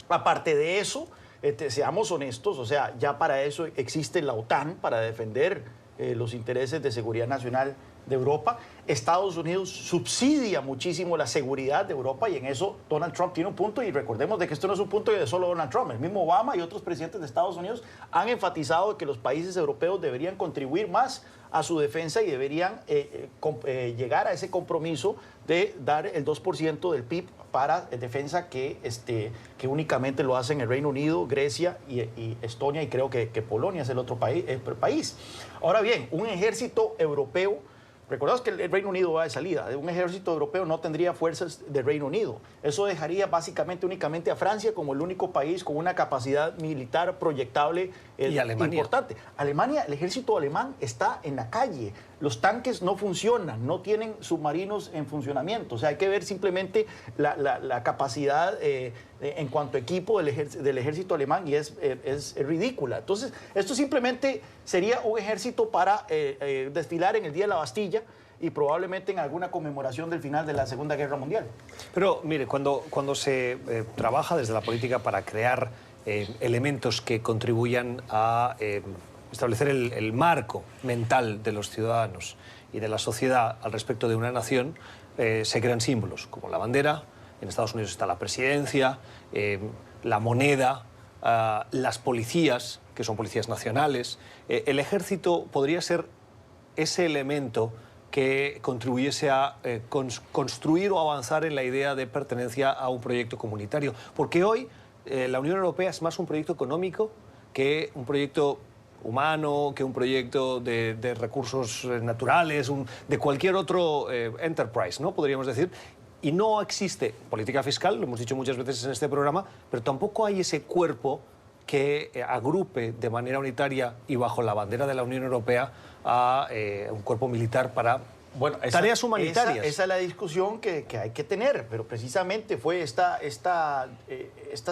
Aparte de eso, seamos honestos, o sea, ya para eso existe la OTAN, para defender los intereses de seguridad nacional de Europa. Estados Unidos subsidia muchísimo la seguridad de Europa y en eso Donald Trump tiene un punto, y recordemos de que esto no es un punto de solo Donald Trump. El mismo Obama y otros presidentes de Estados Unidos han enfatizado que los países europeos deberían contribuir más a su defensa y deberían llegar a ese compromiso de dar el 2% del PIB para defensa que únicamente lo hacen el Reino Unido, Grecia y Estonia, y creo que Polonia es el otro país. Ahora bien, un ejército europeo, recordad que el Reino Unido va de salida, un ejército europeo no tendría fuerzas del Reino Unido. Eso dejaría básicamente únicamente a Francia como el único país con una capacidad militar proyectable importante. Alemania, el ejército alemán está en la calle. Los tanques no funcionan, no tienen submarinos en funcionamiento. O sea, hay que ver simplemente la capacidad en cuanto a equipo del ejército alemán, y es ridícula. Entonces, esto simplemente sería un ejército para desfilar en el Día de la Bastilla y probablemente en alguna conmemoración del final de la Segunda Guerra Mundial. Pero, mire, cuando se trabaja desde la política para crear elementos que contribuyan a establecer el marco mental de los ciudadanos y de la sociedad al respecto de una nación, se crean símbolos como la bandera. En Estados Unidos está la presidencia, la moneda, las policías, que son policías nacionales. El ejército podría ser ese elemento que contribuyese a construir o avanzar en la idea de pertenencia a un proyecto comunitario. Porque hoy la Unión Europea es más un proyecto económico que un proyecto humano, que un proyecto de recursos naturales, de cualquier otro enterprise, ¿no? Podríamos decir. Y no existe política fiscal, lo hemos dicho muchas veces en este programa, pero tampoco hay ese cuerpo que agrupe de manera unitaria y bajo la bandera de la Unión Europea a un cuerpo militar para tareas humanitarias. Esa es la discusión que hay que tener, pero precisamente fue estas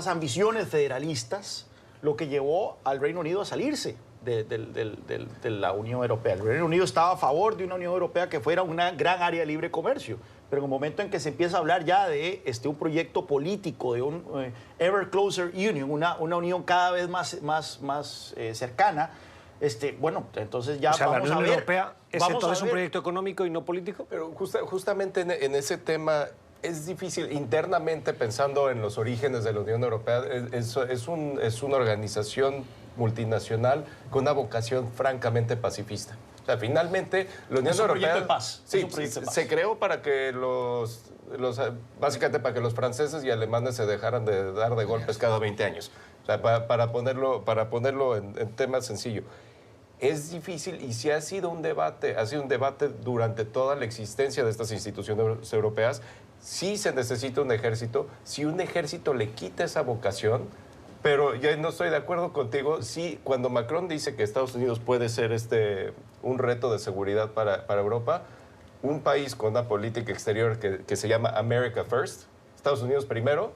ambiciones federalistas lo que llevó al Reino Unido a salirse de la Unión Europea. El Reino Unido estaba a favor de una Unión Europea que fuera una gran área de libre comercio, pero en el momento en que se empieza a hablar ya de un proyecto político, de un ever closer union, una unión cada vez más cercana, entonces ya vamos a ver. ¿La Unión Europea es entonces un proyecto económico y no político? Pero justamente en ese tema es difícil internamente, pensando en los orígenes de la Unión Europea. Es una organización multinacional con una vocación francamente pacifista. O sea, finalmente la Unión Europea de paz. Sí, se creó para que básicamente para que los franceses y alemanes se dejaran de dar de golpes cada 20 años. O sea, para ponerlo en tema sencillo. Es difícil, y sí ha sido un debate durante toda la existencia de estas instituciones europeas. Sí se necesita un ejército. Si un ejército le quita esa vocación, pero yo no estoy de acuerdo contigo. Sí, cuando Macron dice que Estados Unidos puede ser un reto de seguridad para Europa, un país con una política exterior que se llama America First, Estados Unidos primero,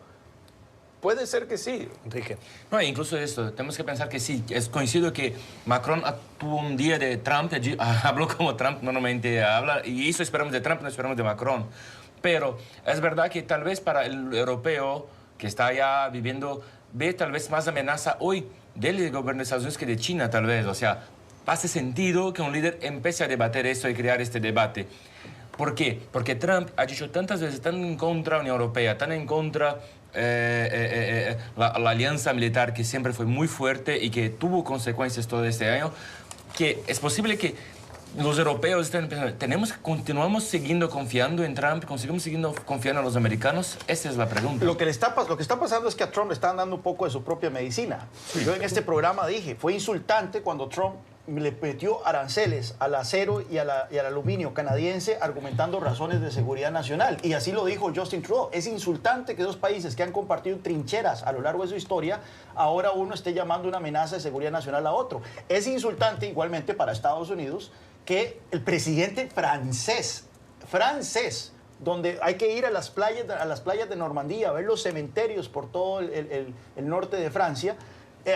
puede ser que sí. Enrique. No, incluso esto, tenemos que pensar que sí. Es coincido que Macron tuvo un día de Trump, habló como Trump normalmente habla, y eso esperamos de Trump, no esperamos de Macron. Pero es verdad que tal vez para el europeo que está allá viviendo, ve tal vez más amenaza hoy del gobierno de Estados Unidos que de China, tal vez. O sea, hace sentido que un líder empiece a debatir esto y crear este debate. ¿Por qué? Porque Trump ha dicho tantas veces, tan en contra de la Unión Europea, tan en contra la alianza militar, que siempre fue muy fuerte y que tuvo consecuencias todo este año, que es posible que los europeos estén pensando, continuamos siguiendo confiando en Trump, seguimos siguiendo confiando en los americanos. Esa es la pregunta. Lo que está pasando es que a Trump le están dando un poco de su propia medicina. Yo en este programa dije, fue insultante cuando Trump le metió aranceles al acero y al aluminio canadiense argumentando razones de seguridad nacional. Y así lo dijo Justin Trudeau. Es insultante que dos países que han compartido trincheras a lo largo de su historia, ahora uno esté llamando una amenaza de seguridad nacional a otro. Es insultante igualmente para Estados Unidos que el presidente francés, donde hay que ir a las playas de Normandía, a ver los cementerios por todo el norte de Francia,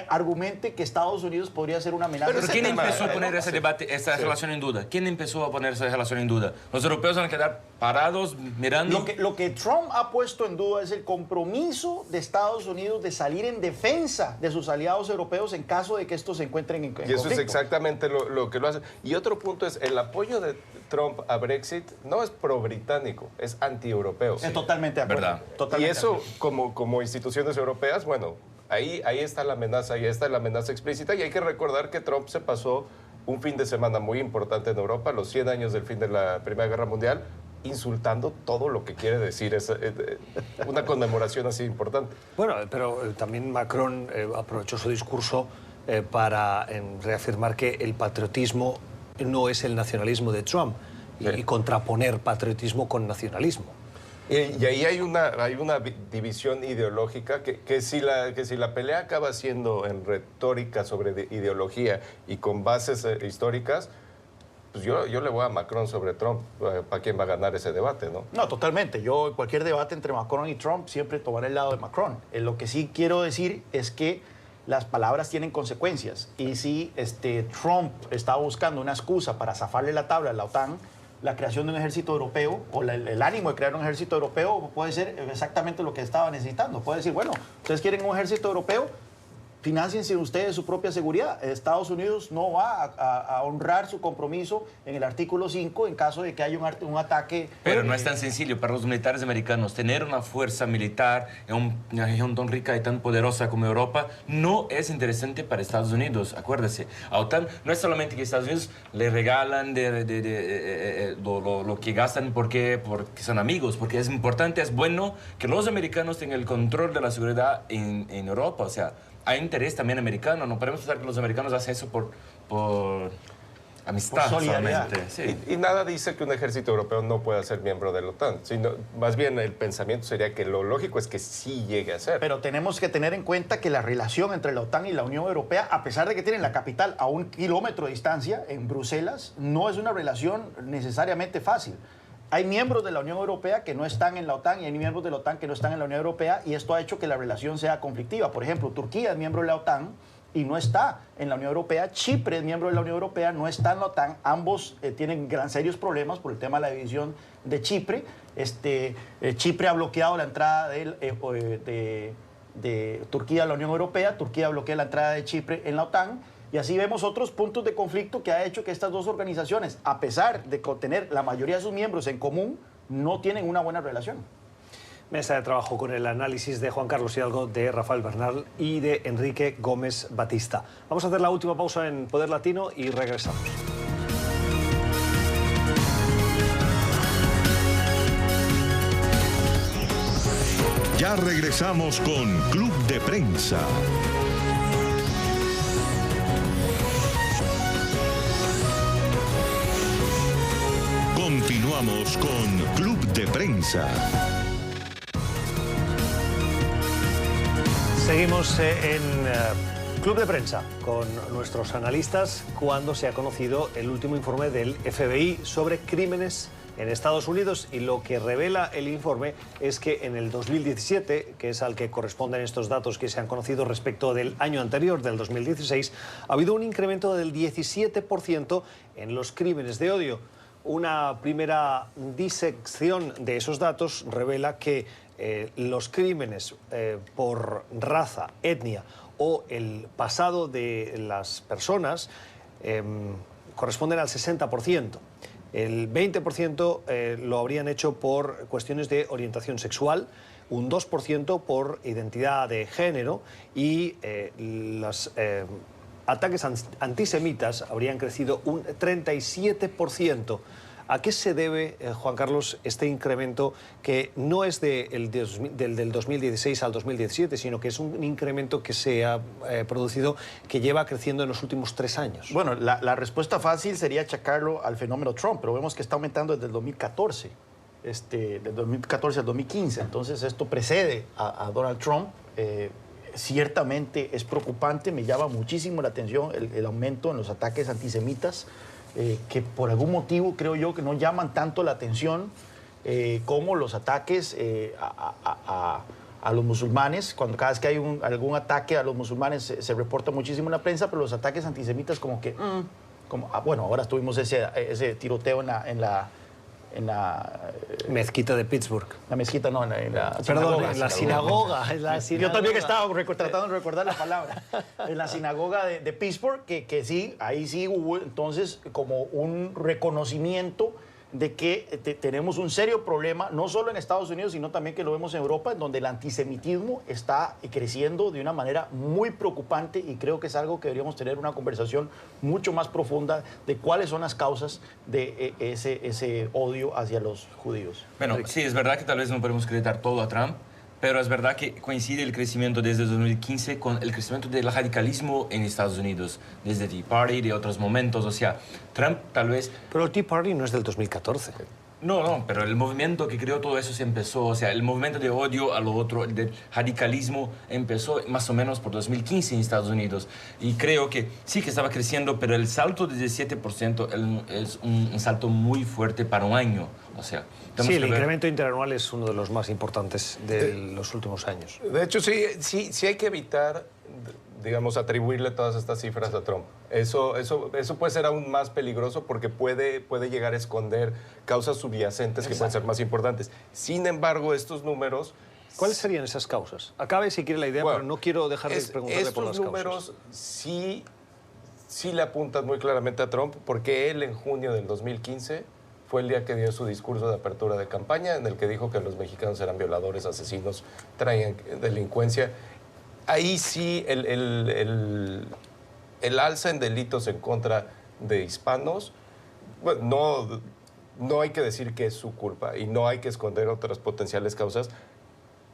argumente que Estados Unidos podría ser una amenaza. Pero ¿quién empezó a poner ese debate, esa relación en duda? ¿Quién empezó a poner esa relación en duda? ¿Los europeos van a quedar parados mirando? Lo que Trump ha puesto en duda es el compromiso de Estados Unidos de salir en defensa de sus aliados europeos en caso de que estos se encuentren en conflicto. Y eso es exactamente lo que lo hace. Y otro punto es, el apoyo de Trump a Brexit no es pro-británico, es anti-europeo. Es totalmente de acuerdo. ¿Verdad? Totalmente Y eso, de acuerdo. como instituciones europeas, bueno, ahí está la amenaza, ahí está la amenaza explícita. Y hay que recordar que Trump se pasó un fin de semana muy importante en Europa, los 100 años del fin de la Primera Guerra Mundial, insultando todo lo que quiere decir una conmemoración así importante. Bueno, pero también Macron aprovechó su discurso para reafirmar que el patriotismo no es el nacionalismo de Trump y contraponer patriotismo con nacionalismo. Y ahí hay una división ideológica que si la pelea acaba siendo en retórica sobre ideología y con bases históricas, pues yo le voy a Macron sobre Trump, para quién va a ganar ese debate, ¿no? No, totalmente. Yo, cualquier debate entre Macron y Trump, siempre tomaré el lado de Macron. Lo que sí quiero decir es que las palabras tienen consecuencias. Y si Trump estaba buscando una excusa para zafarle la tabla a la OTAN, la creación de un ejército europeo o el ánimo de crear un ejército europeo puede ser exactamente lo que estaba necesitando. Puede decir, bueno, ustedes quieren un ejército europeo, financiense ustedes su propia seguridad. Estados Unidos no va a honrar su compromiso en el artículo 5 en caso de que haya un ataque. Pero no es tan sencillo para los militares americanos. Tener una fuerza militar en una región tan rica y tan poderosa como Europa no es interesante para Estados Unidos. Acuérdese, a OTAN no es solamente que Estados Unidos le regalan lo que gastan porque son amigos, porque es importante, es bueno que los americanos tengan el control de la seguridad en Europa. O sea, hay interés también americano. No podemos pensar que los americanos hacen eso por amistad Por solidaridad. solamente. Sí. Y nada dice que un ejército europeo no pueda ser miembro de la OTAN, sino más bien el pensamiento sería que lo lógico es que sí llegue a ser. Pero tenemos que tener en cuenta que la relación entre la OTAN y la Unión Europea, a pesar de que tienen la capital a 1 kilómetro de distancia, en Bruselas, no es una relación necesariamente fácil. Hay miembros de la Unión Europea que no están en la OTAN y hay miembros de la OTAN que no están en la Unión Europea, y esto ha hecho que la relación sea conflictiva. Por ejemplo, Turquía es miembro de la OTAN y no está en la Unión Europea. Chipre es miembro de la Unión Europea, no está en la OTAN. Ambos tienen serios problemas por el tema de la división de Chipre. Chipre ha bloqueado la entrada de Turquía a la Unión Europea, Turquía bloquea la entrada de Chipre en la OTAN. Y así vemos otros puntos de conflicto que ha hecho que estas dos organizaciones, a pesar de tener la mayoría de sus miembros en común, no tienen una buena relación. Mesa de trabajo con el análisis de Juan Carlos Hidalgo, de Rafael Bernal y de Enrique Gómez Batista. Vamos a hacer la última pausa en Poder Latino y regresamos. Ya regresamos con Club de Prensa. Continuamos con Club de Prensa. Seguimos en Club de Prensa con nuestros analistas cuando se ha conocido el último informe del FBI sobre crímenes en Estados Unidos, y lo que revela el informe es que en el 2017, que es al que corresponden estos datos que se han conocido respecto del año anterior, del 2016, ha habido un incremento del 17% en los crímenes de odio. Una primera disección de esos datos revela que los crímenes por raza, etnia o el pasado de las personas corresponden al 60%. El 20% lo habrían hecho por cuestiones de orientación sexual, un 2% por identidad de género, y los ataques antisemitas habrían crecido un 37%. ¿A qué se debe, Juan Carlos, este incremento que no es del 2016 al 2017, sino que es un incremento que se ha producido, que lleva creciendo en los últimos 3 años? Bueno, la respuesta fácil sería achacarlo al fenómeno Trump, pero vemos que está aumentando desde el 2014, del 2014 al 2015. Entonces, esto precede a Donald Trump. Ciertamente es preocupante, me llama muchísimo la atención el aumento en los ataques antisemitas, que por algún motivo creo yo que no llaman tanto la atención como los ataques a a los musulmanes. Cada vez que hay algún ataque a los musulmanes se reporta muchísimo en la prensa, pero los ataques antisemitas como que... bueno, ahora tuvimos ese tiroteo en la mezquita de Pittsburgh. La mezquita, no, en la Perdón, sinagoga. en la sinagoga. Yo también que estaba tratando de recordar la palabra. En la sinagoga de Pittsburgh, que sí, ahí sí hubo entonces como un reconocimiento de que tenemos un serio problema, no solo en Estados Unidos, sino también que lo vemos en Europa, en donde el antisemitismo está creciendo de una manera muy preocupante, y creo que es algo que deberíamos tener una conversación mucho más profunda de cuáles son las causas de ese odio hacia los judíos. Bueno, sí, es verdad que tal vez no podemos acreditar todo a Trump, pero es verdad que coincide el crecimiento desde 2015 con el crecimiento del radicalismo en Estados Unidos, desde Tea Party, de otros momentos. O sea, Trump tal vez... Pero el Tea Party no es del 2014. No, pero el movimiento que creó todo eso se empezó, o sea, el movimiento de odio a lo otro, el de radicalismo, empezó más o menos por 2015 en Estados Unidos. Y creo que sí que estaba creciendo, pero el salto de 17% es un salto muy fuerte para un año. O sea, sí, el incremento interanual es uno de los más importantes de los últimos años. De hecho, sí hay que evitar, digamos, atribuirle todas estas cifras a Trump. Eso puede ser aún más peligroso porque puede llegar a esconder causas subyacentes que pueden ser más importantes. Sin embargo, estos números... ¿Cuáles serían esas causas? Acabe si quiere la idea, pero no quiero dejar de preguntarle por las causas. Estos números sí le apuntan muy claramente a Trump, porque él en junio del 2015 fue el día que dio su discurso de apertura de campaña, en el que dijo que los mexicanos eran violadores, asesinos, traían delincuencia. Ahí sí el alza en delitos en contra de hispanos, bueno, no hay que decir que es su culpa y no hay que esconder otras potenciales causas,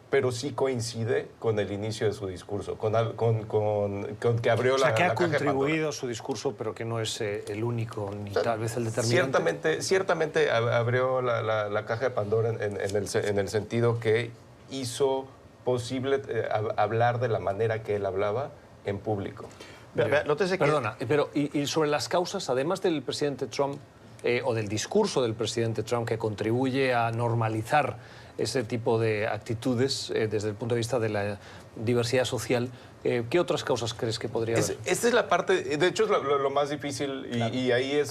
pero sí coincide con el inicio de su discurso, con que abrió la caja de Pandora. O sea, que ha contribuido a su discurso, pero que no es el único, ni tal vez el determinante. Ciertamente abrió la caja de Pandora en el sentido que hizo posible hablar de la manera que él hablaba en público. Perdona, pero y sobre las causas, además del presidente Trump, o del discurso del presidente Trump, que contribuye a normalizar ese tipo de actitudes desde el punto de vista de la diversidad social, ¿qué otras causas crees que podría haber? Esta es la parte, de hecho es lo más difícil, claro. Y ahí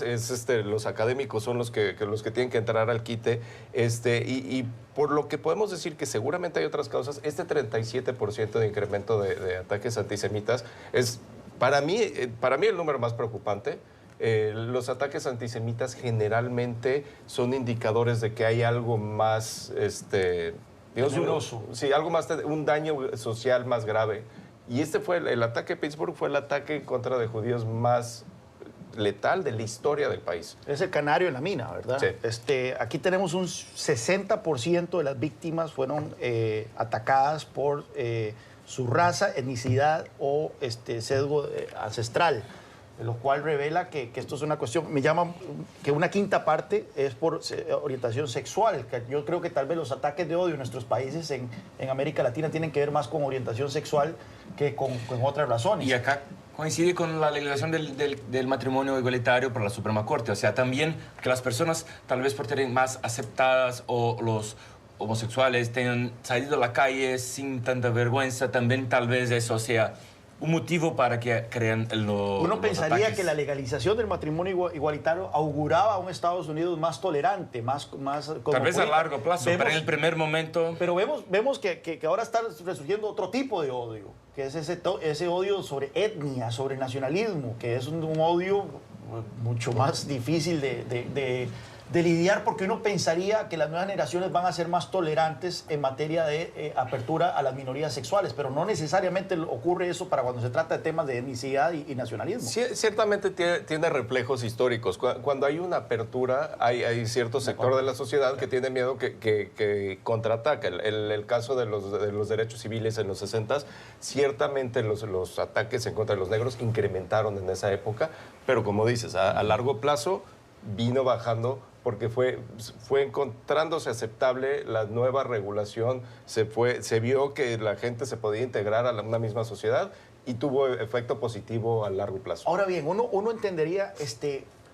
los académicos son los que tienen que entrar al quite, y por lo que podemos decir que seguramente hay otras causas, este 37% de incremento de ataques antisemitas es, para mí el número más preocupante. Los ataques antisemitas generalmente son indicadores de que hay algo más, digamos, algo más, un daño social más grave. Y el ataque de Pittsburgh fue el ataque en contra de judíos más letal de la historia del país. Es el canario en la mina, ¿verdad? Sí. Aquí tenemos un 60% de las víctimas fueron atacadas por su raza, etnicidad o sesgo ancestral, lo cual revela que esto es una cuestión, me llama que una quinta parte es por orientación sexual, que yo creo que tal vez los ataques de odio en nuestros países en América Latina tienen que ver más con orientación sexual que con otras razones. Y acá coincide con la legislación del matrimonio igualitario por la Suprema Corte, o sea, también que las personas tal vez por tener más aceptadas o los homosexuales tengan salido a la calle sin tanta vergüenza, también tal vez eso sea un motivo para que crean Uno pensaría ataques. que la legalización del matrimonio igualitario auguraba a un Estados Unidos más tolerante, más tal vez a largo plazo, pero en el primer momento... Pero vemos que ahora está resurgiendo otro tipo de odio, que es ese odio sobre etnia, sobre nacionalismo, que es un odio mucho más difícil de lidiar, porque uno pensaría que las nuevas generaciones van a ser más tolerantes en materia de apertura a las minorías sexuales, pero no necesariamente ocurre eso para cuando se trata de temas de etnicidad y nacionalismo. Ciertamente tiene reflejos históricos. Cuando hay una apertura, hay cierto sector de la sociedad que tiene miedo que contraataca. El caso de los derechos civiles en los 60s, ciertamente los ataques en contra de los negros incrementaron en esa época, pero como dices, a largo plazo vino bajando porque fue encontrándose aceptable la nueva regulación, se vio que la gente se podía integrar a una misma sociedad y tuvo efecto positivo a largo plazo. Ahora bien, uno entendería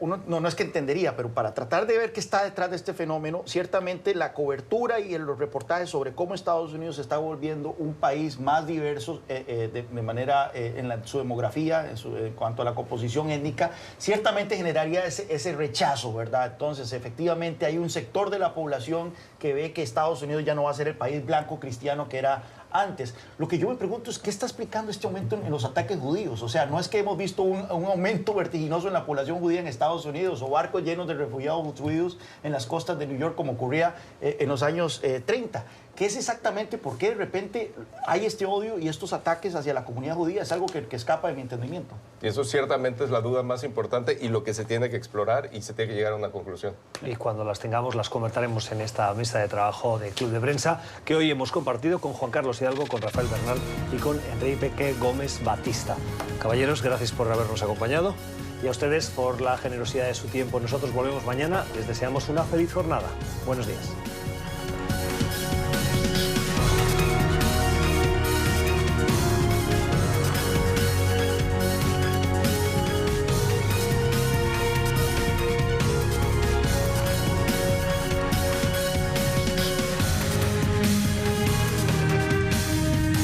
uno no es que entendería, pero para tratar de ver qué está detrás de este fenómeno, ciertamente la cobertura y los reportajes sobre cómo Estados Unidos se está volviendo un país más diverso de manera en su demografía, en cuanto a la composición étnica, ciertamente generaría ese rechazo, ¿verdad? Entonces, efectivamente, hay un sector de la población que ve que Estados Unidos ya no va a ser el país blanco cristiano que era antes. Lo que yo me pregunto es qué está explicando este aumento en los ataques judíos. O sea, no es que hemos visto un aumento vertiginoso en la población judía en Estados Unidos o barcos llenos de refugiados judíos en las costas de New York como ocurría en los años 30. ¿Qué es exactamente por qué de repente hay este odio y estos ataques hacia la comunidad judía? Es algo que escapa de mi entendimiento. Y eso ciertamente es la duda más importante y lo que se tiene que explorar y se tiene que llegar a una conclusión. Y cuando las tengamos las comentaremos en esta mesa de trabajo de Club de Prensa que hoy hemos compartido con Juan Carlos Hidalgo, con Rafael Bernal y con Enrique Gómez Batista. Caballeros, gracias por habernos acompañado y a ustedes por la generosidad de su tiempo. Nosotros volvemos mañana. Les deseamos una feliz jornada. Buenos días.